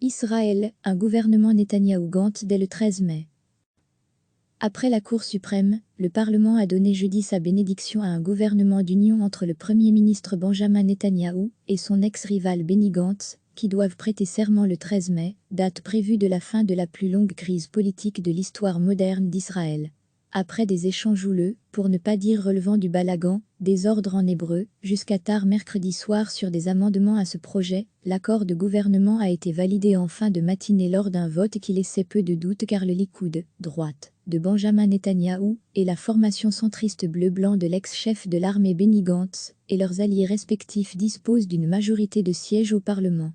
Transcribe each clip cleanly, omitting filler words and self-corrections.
Israël, un gouvernement Netanyahou-Gantz dès le 13 mai. Après la Cour suprême, le Parlement a donné jeudi sa bénédiction à un gouvernement d'union entre le Premier ministre Benjamin Netanyahou et son ex-rival Benny Gantz, qui doivent prêter serment le 13 mai, date prévue de la fin de la plus longue crise politique de l'histoire moderne d'Israël. Après des échanges houleux, pour ne pas dire relevant du balagan, des ordres en hébreu, jusqu'à tard mercredi soir sur des amendements à ce projet, l'accord de gouvernement a été validé en fin de matinée lors d'un vote qui laissait peu de doute car le Likoud, droite, de Benjamin Netanyahou, et la formation centriste bleu-blanc de l'ex-chef de l'armée Benny Gantz, et leurs alliés respectifs disposent d'une majorité de sièges au Parlement.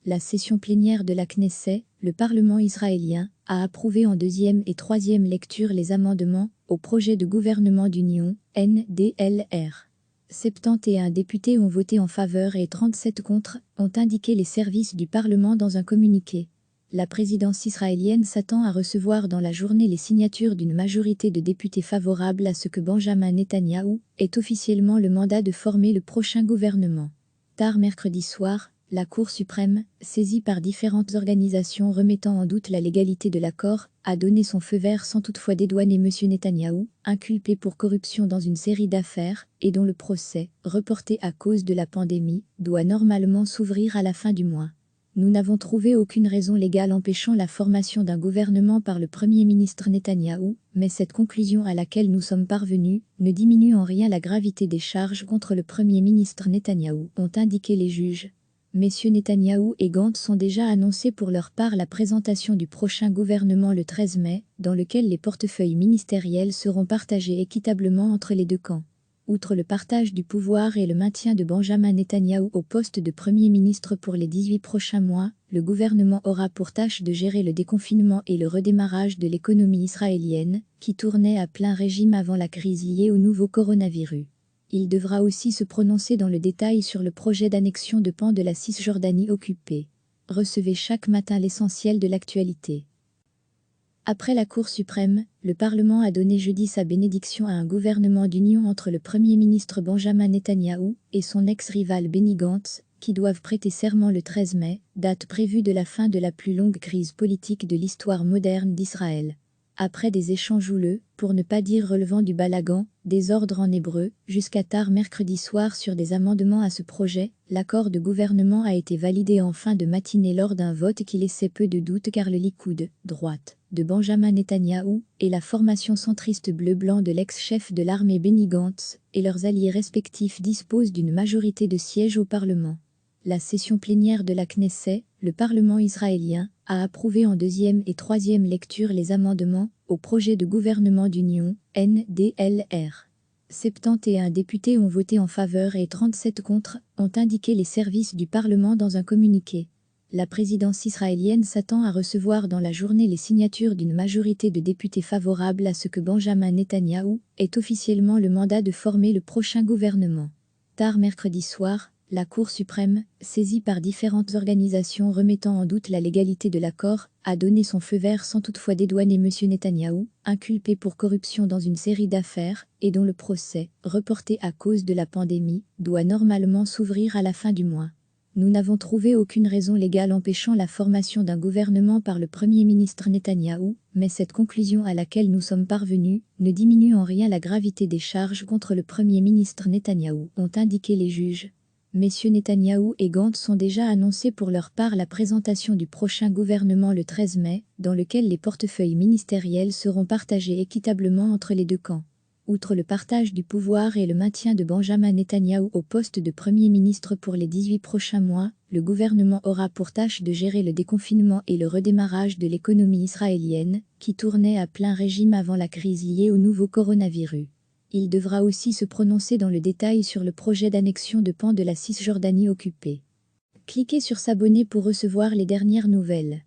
La session plénière de la Knesset, le Parlement israélien, a approuvé en deuxième et troisième lecture les amendements au projet de gouvernement d'union, NDLR. 71 députés ont voté en faveur et 37 contre, ont indiqué les services du Parlement dans un communiqué. La présidence israélienne s'attend à recevoir dans la journée les signatures d'une majorité de députés favorables à ce que Benjamin Netanyahou ait officiellement le mandat de former le prochain gouvernement. Tard mercredi soir, la Cour suprême, saisie par différentes organisations remettant en doute la légalité de l'accord, a donné son feu vert sans toutefois dédouaner M. Netanyahou, inculpé pour corruption dans une série d'affaires, et dont le procès, reporté à cause de la pandémie, doit normalement s'ouvrir à la fin du mois. Nous n'avons trouvé aucune raison légale empêchant la formation d'un gouvernement par le Premier ministre Netanyahou, mais cette conclusion à laquelle nous sommes parvenus ne diminue en rien la gravité des charges contre le Premier ministre Netanyahou, ont indiqué les juges. Messieurs Netanyahou et Gantz ont déjà annoncé pour leur part la présentation du prochain gouvernement le 13 mai, dans lequel les portefeuilles ministériels seront partagés équitablement entre les deux camps. Outre le partage du pouvoir et le maintien de Benjamin Netanyahou au poste de Premier ministre pour les 18 prochains mois, le gouvernement aura pour tâche de gérer le déconfinement et le redémarrage de l'économie israélienne, qui tournait à plein régime avant la crise liée au nouveau coronavirus. Il devra aussi se prononcer dans le détail sur le projet d'annexion de pans de la Cisjordanie occupée. Recevez chaque matin l'essentiel de l'actualité. Après la Cour suprême, le Parlement a donné jeudi sa bénédiction à un gouvernement d'union entre le Premier ministre Benjamin Netanyahou et son ex-rival Benny Gantz, qui doivent prêter serment le 13 mai, date prévue de la fin de la plus longue crise politique de l'histoire moderne d'Israël. Après des échanges houleux, pour ne pas dire relevant du balagan, des ordres en hébreu, jusqu'à tard mercredi soir sur des amendements à ce projet, l'accord de gouvernement a été validé en fin de matinée lors d'un vote qui laissait peu de doute car le Likoud, droite, de Benjamin Netanyahou, et la formation centriste bleu-blanc de l'ex-chef de l'armée Benny Gantz, et leurs alliés respectifs disposent d'une majorité de sièges au Parlement. La session plénière de la Knesset, le Parlement israélien, a approuvé en deuxième et troisième lecture les amendements au projet de gouvernement d'union, NDLR. 71 députés ont voté en faveur et 37 contre, ont indiqué les services du Parlement dans un communiqué. La présidence israélienne s'attend à recevoir dans la journée les signatures d'une majorité de députés favorables à ce que Benjamin Netanyahou ait officiellement le mandat de former le prochain gouvernement. Tard mercredi soir, la Cour suprême, saisie par différentes organisations remettant en doute la légalité de l'accord, a donné son feu vert sans toutefois dédouaner M. Netanyahou, inculpé pour corruption dans une série d'affaires, et dont le procès, reporté à cause de la pandémie, doit normalement s'ouvrir à la fin du mois. Nous n'avons trouvé aucune raison légale empêchant la formation d'un gouvernement par le Premier ministre Netanyahou, mais cette conclusion à laquelle nous sommes parvenus ne diminue en rien la gravité des charges contre le Premier ministre Netanyahou, ont indiqué les juges. Messieurs Netanyahou et Gantz ont déjà annoncé pour leur part la présentation du prochain gouvernement le 13 mai, dans lequel les portefeuilles ministériels seront partagés équitablement entre les deux camps. Outre le partage du pouvoir et le maintien de Benjamin Netanyahou au poste de Premier ministre pour les 18 prochains mois, le gouvernement aura pour tâche de gérer le déconfinement et le redémarrage de l'économie israélienne, qui tournait à plein régime avant la crise liée au nouveau coronavirus. Il devra aussi se prononcer dans le détail sur le projet d'annexion de pans de la Cisjordanie occupée. Cliquez sur s'abonner pour recevoir les dernières nouvelles.